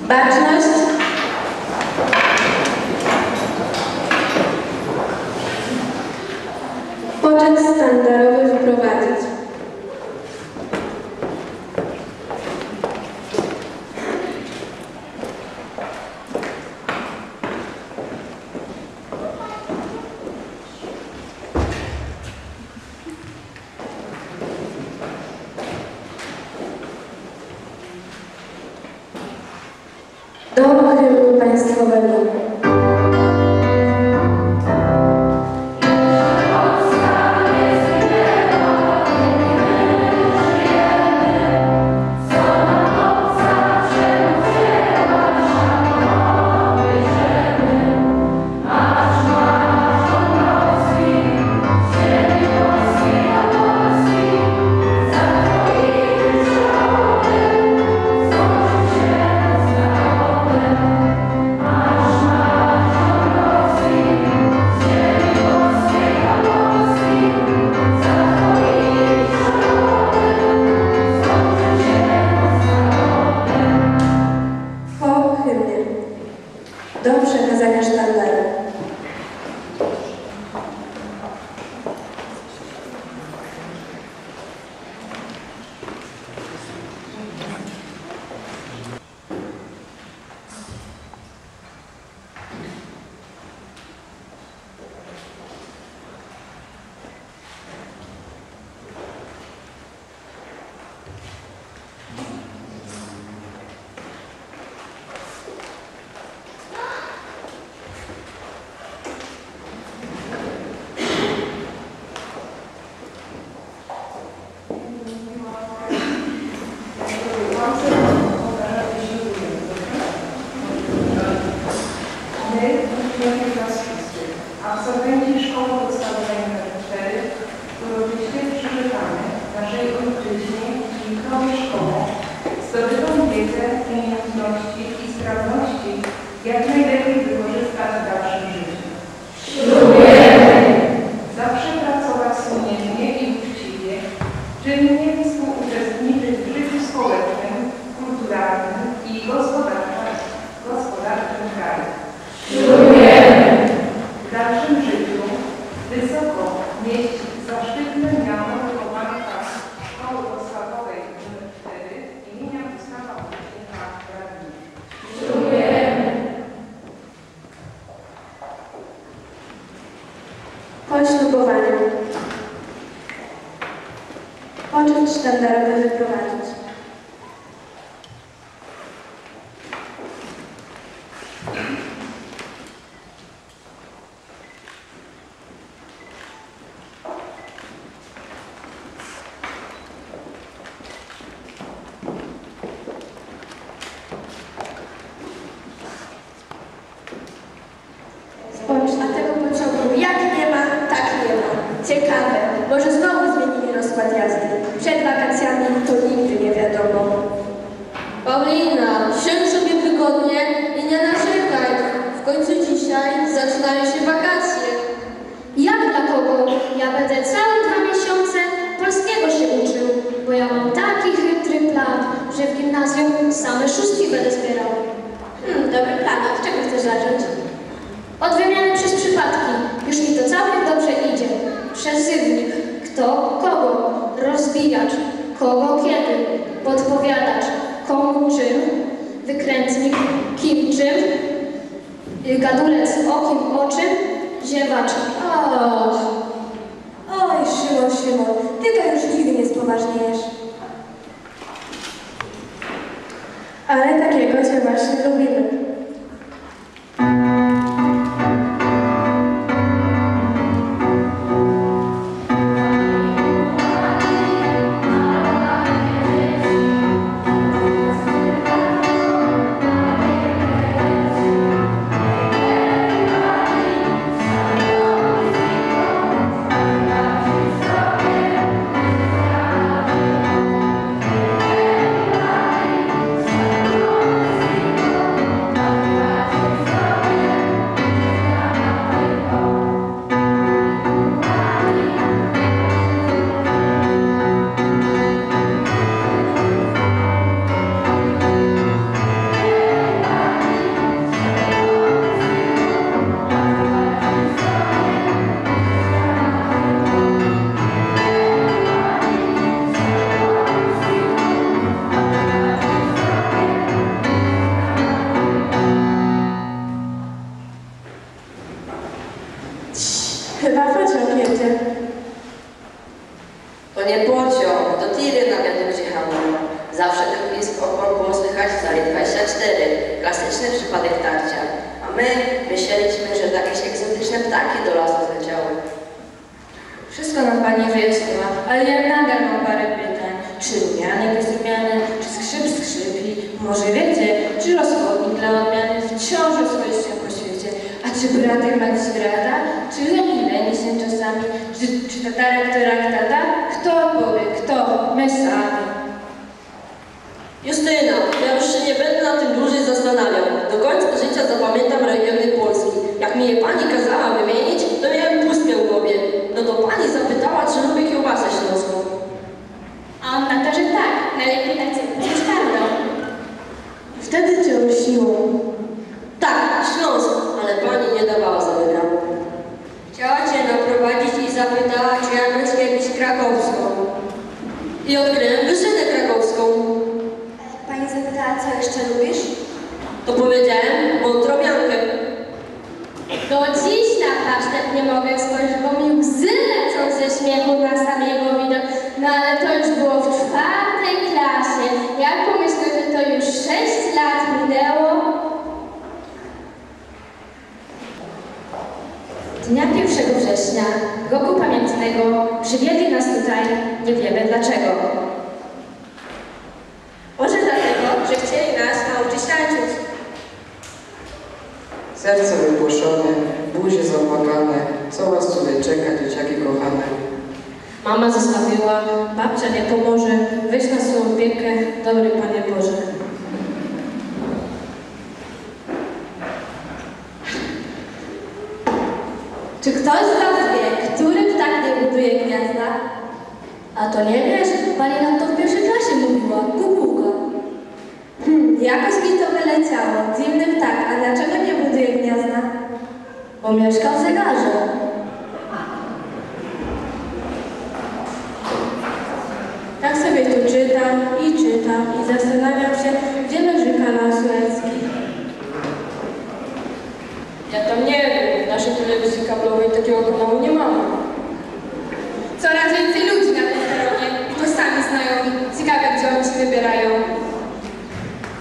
baczność, poczet sztandarowy wyprowadzić. Do hymnu państwowego. Do przekazania sztandaru. Absolwenci szkoły podstawowej nr 4 uroczyście przyrzekamy naszej ojczyźnie i nowej szkołą zdobytą wiedzę, umiejętności i sprawności jak najlepiej wykorzystać w dalszym życiu. Ślubujemy! Zawsze pracować sumiennie i uczciwie, czynnie współuczestniczyć w życiu społecznym, kulturalnym i gospodarczym kraju. Ślubujemy! W dalszym życiu wysoko nieść zaszczytne miano wychowanka Szkoły Podstawowej nr 4 imienia Gustawa Wojciecha Radwina. Ślubujemy! Po ślubowaniu. Poczet sztandarowy wyprowadzić. Spójrz, a tego pociągu jak nie ma, tak nie ma. Ciekawe, może znowu zmienili rozkład jazdy. Przed wakacjami to nigdy nie wiadomo. Paulina, siądź sobie wygodnie i nie narzekaj. W końcu dzisiaj zaczynają się wakacje. Jak dla kogo? Ja będę całe 2 miesiące polskiego się uczył, bo ja mam taki chytry plan, że w gimnazjum same szóstki będę zbierał. Dobry plan. Od czego chcesz zacząć? Od wymiany przez przypadki. Już mi to całkiem dobrze idzie. Przezywnik. Kto? Kogo? Rozbijacz. Kogo? Kiedy? Podpowiadacz. Komu? Czym? Wykrętnik. Kim? Czym? Gadulec. O kim? O czym? Ziewacz. Oj, Szymon, ty to już nigdy nie spoważniejesz. Ale takiego cię właśnie lubimy. tragiczny przypadek tarcia, a my myśleliśmy, że jakieś egzotyczne ptaki do lasu zleciały. Wszystko nam pani wyjaśniła, ale ja nadal mam parę pytań. Czy rumianek jest rumiany, czy skrzyp skrzypi? Może wiecie, czy rozchodnik dla odmiany wciąż rozchodzi się po świecie? A czy bratek ma dziś brata? Czy leni się czasami? Czy tatarek to rak tata? Kto powie? Kto? My sami. Justyna, ja już się nie będę na tym dłużej zastanawiał. Do końca życia zapamiętam regiony Polski. Jak mi je pani kazała wymienić, to miałem pustkę w głowie. No to pani zapytała, czy lubię kiełbasę śląską. A on na to, że tak, najlepiej na cebulę z czarną. Wtedy cię siłą. Tak, Śląsk, ale pani nie dawała za wygraną. Chciała cię naprowadzić i zapytała, czy ja być kiedyś krakowską. I odkryłem Wyżynę krakowską. Pani zapytała, co jeszcze lubisz? To powiedziałem wątrobiankę. Do dziś na pasztet nie mogę spojrzeć, bo mi łzy lecą ze śmiechu na sam jego widok. No ale to już było w 4. klasie. Jak pomyślę, że to już 6 lat minęło. Dnia 1 września, roku pamiętnego, przywieźli nas tutaj, nie wiemy dlaczego. Może dlatego, że chcieli nas nauczyć tańczyć. Serce wypłoszone, buzie zapłakane, co was tutaj czeka, dzieciaki kochane? Mama zostawiła, babcia nie pomoże, weź na swoją opiekę, dobry Panie Boże. Czy ktoś z was wie, który ptak nie buduje gniazda? A to nie wiesz? Pani nam to w 1. klasie mówiła. Kukułka. Jakoś mi to wyleciało. Dziwny ptak, a dlaczego nie buduje gniazda? Bo mieszka w zegarze. Tak sobie tu czytam i zastanawiam się, gdzie leży kanał Suezki. Ja tam nie wiem, w naszej telewizji kablowej takiego kanału nie mamy. Coraz więcej ludzi na tym terenie i to sami znajomi. Ciekawe, gdzie oni się wybierają.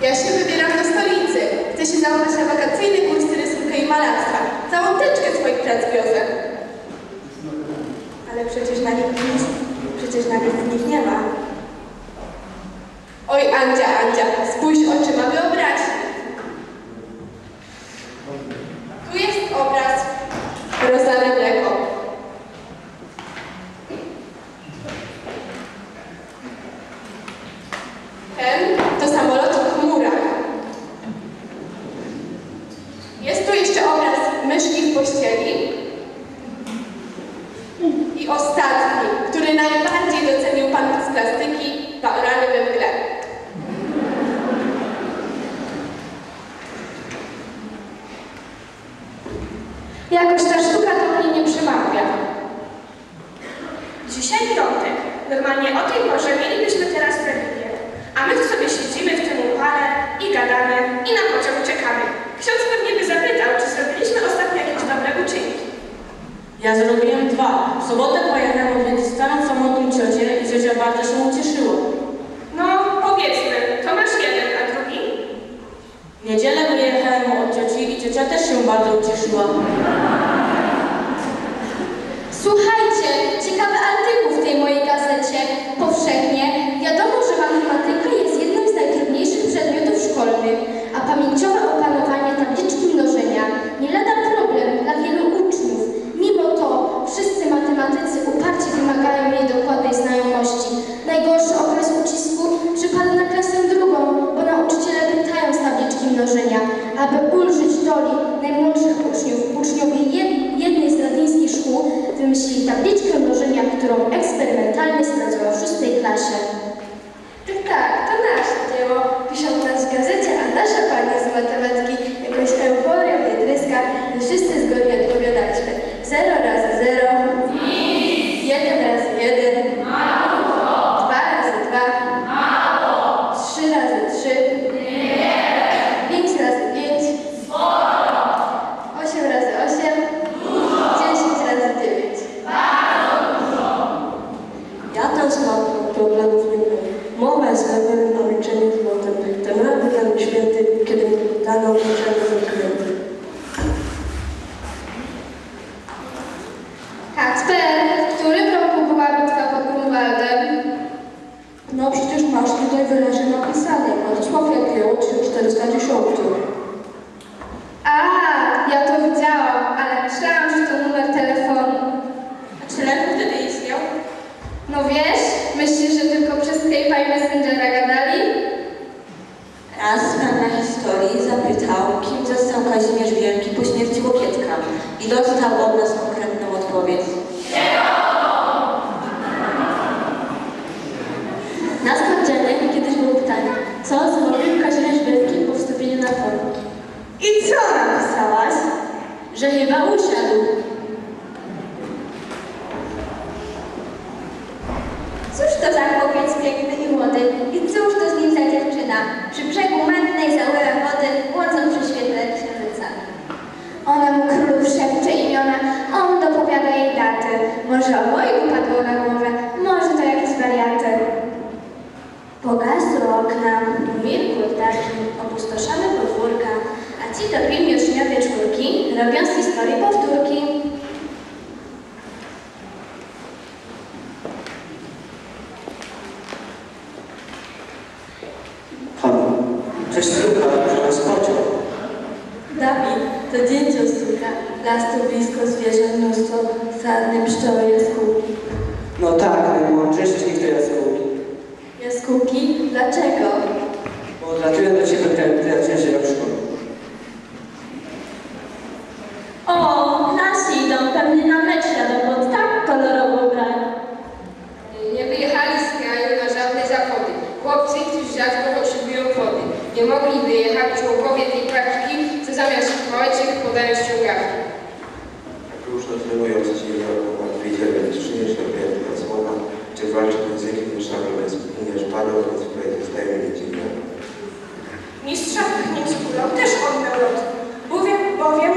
Ja się wybieram do stolicy. Chcę się zabrać na wakacyjny kurs rysunku i malarstwa. Całą teczkę swoich prac wiozę. Ale przecież na nic z nich nie ma. Oj, Andzia, spójrz oczyma wyobraźni. Tu jest obraz rozlane mleko. Ten to samolot w chmurach. Jest tu jeszcze obraz myszki w pościeli. I ostatni, który najbardziej docenił pan z plastyki, rany we mgle. Jakoś ta sztuka do mnie nie przemawia. Dzisiaj piątek. Normalnie o tej porze mielibyśmy teraz religię. A my sobie siedzimy w tym upale i gadamy i na pociąg czekamy. Ksiądz pewnie by zapytał, czy zrobiliśmy ostatnio jakieś dobre uczynki. Ja zrobiłem 2. W sobotę pojechałem odwiedzić starą samotną ciocię i ciocia bardzo się ucieszyła. No, powiedzmy, to masz jeden, a drugi? W niedzielę wyjechałem od cioci i ciocia też się bardzo ucieszyła. Słuchajcie, ciekawy artykuł w tej mojej gazecie. Powszechnie wiadomo, że matematyka jest jednym z najtrudniejszych przedmiotów szkolnych, a pamięciowe opanowanie tabliczki mnożenia nie lada problem dla wielu uczniów. Mimo to wszyscy matematycy uparcie wymagają jej dokładnej znajomości. Najgorszy okres ucisku przypadł na klasę 2, bo nauczyciele pytają z tabliczki mnożenia. Aby ulżyć doli najmłodszych uczniów, uczniowie jednej z radyńskich szkół wymyślili tabliczkę mnożenia, którą eksperymentalnie sprawdzono w 6. klasie. Tak, to nasze dzieło. Piszą nas w gazecie, a nasza pani z matematyki jakąś euforią nie tryska i wszyscy zgodnie odpowiadaliśmy. 0 razy 0. 1 razy 1. 2 razy 2. 3 razy 3. 5 razy 5. 8 razy 8. 10 razy 9. Ja tam mam problemów nie miałem. Mowa jest lewem, a milczenie z młotem. Ten rady dla mnie święty, kiedy mnie dla nauczyciela zamknięty. Kacper, w którym roku była bitwa pod Grunwaldem? No przecież masz tutaj wyraźnie napisane. Władysław Jagiełło 1410. A, ja to widziałam, ale myślałam, że to numer telefonu. A czy telefon wtedy istniał? No wiesz, myślisz, że tylko przez Skype'a i Messengera gadali? Raz pan na historii zapytał, kim został Kazimierz Wielki po śmierci Łokietka i dostał od nas konkretną odpowiedź. Na sprawdzianie kiedyś było pytanie, co zrobił Kazimierz Wielki po wstąpieniu na tron? I co napisałaś? Że chyba usiadł. Cóż to za chłopiec piękny i młody? I cóż to z nim za dziewczyna? Przy brzegu mętnej załyra wody, błądzą przy świetle księżyca. Ona mu królów szepcze imiona, on dopowiada jej daty. Może obojgu padło na głowę, może to jakieś wariaty. Pogasły okna, umilkły ptaki, opustoszone podwórka, a ci dopilni uczniowie czwórki robią z historii powtórki. Panu, coś słucha, że nas pociął. Dawid, to dzięcioł suka, las tu blisko zwierząt mnóstwo, sarny, pszczoły, jaskółki. No tak, najmądrzejsze z nich to jaskółki. Jaskółki? Dlaczego? Bo odlatują do ciebie jak ciężej jak w szkole. O, nasi idą pewnie na mecz jadą, bo tak kolorową grają. Nie wyjechali z kraju na żadne zawody. Chłopcy, którzy rzadko potrzebują wody. Nie mogli wyjechać członkowie tej praktyki, co zamiast pałeczek podają ściągawki. Jak już trenujący ci widzieli, czy przynieść na słowa, czy walczyć językiem mieszanym, bez padał, więc projekt staje mi dziwne. Mistrza pchnięć kulą też on miał lot. Bowiem umiał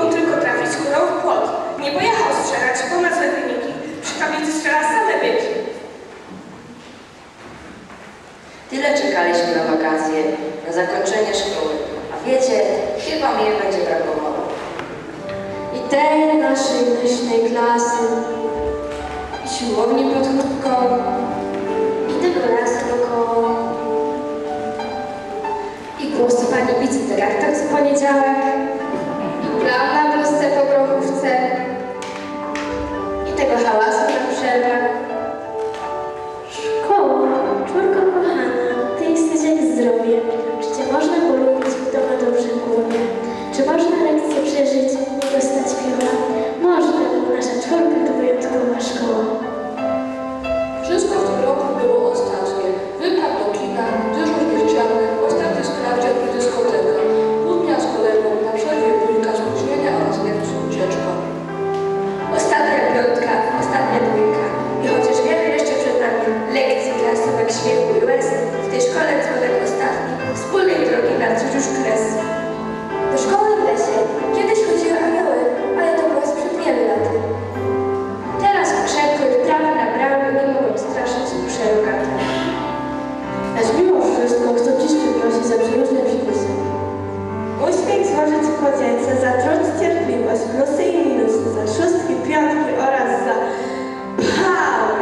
on tylko trafić kulą w płot. Nie pojechał strzelać, bo ma złe wyniki. Przy tablicy strzela same byki. Tyle czekaliśmy na wakacje, na zakończenie szkoły. A wiecie, chyba mi je będzie brakowało. I tej naszej myślnej klasy, i siłowni pod chódką, i tego lasu wokoło, i głosu pani wicedyrektor co poniedziałek, i plan na bluzce po grochówce, i tego hałasu na przerwach. Szkoła, czwórko kochana, ty jesteś jak zdrowie. Czy cię można polubić, kto ma dobrze w głowie? Czy można lekcję przeżyć, nie dostać piwa? Można, bo nasza czwórka to wyjątkowa szkoła. Wszystko w tym roku było ostatnie. Wypad do kina, dyżur nieściany, ostatni sprawdzian i dyskoteka. Pół dnia z kolegą, na przerwie bójka, spóźnienia oraz lekcji ucieczka. Ostatnia piątka, ostatnia dwójka. I chociaż wiele jeszcze przed nami lekcji, klasówek, śmiechu i łez, w tej szkole dzwonek ostatni, wspólnej drogi nadszedł już kres. Do szkoły w lesie kiedyś chodziły anioły, ale to było sprzed wielu lat. Teraz krzepły, wprawy na bramy nie mogą straszyć duszę rogatą. Lecz mimo wszystko chcę dziś przeprosić za przeróżne psikusy. Uśmiech złożyć w podzięce, za trud, cierpliwość, plusy i minusy, za szóstki, piątki oraz za pały,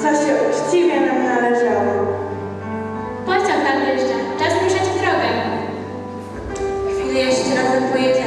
co się uczciwie nam należało. Pociąg nadjeżdża, czas ruszać w drogę. Chwilę jeszcze razem pojedziemy.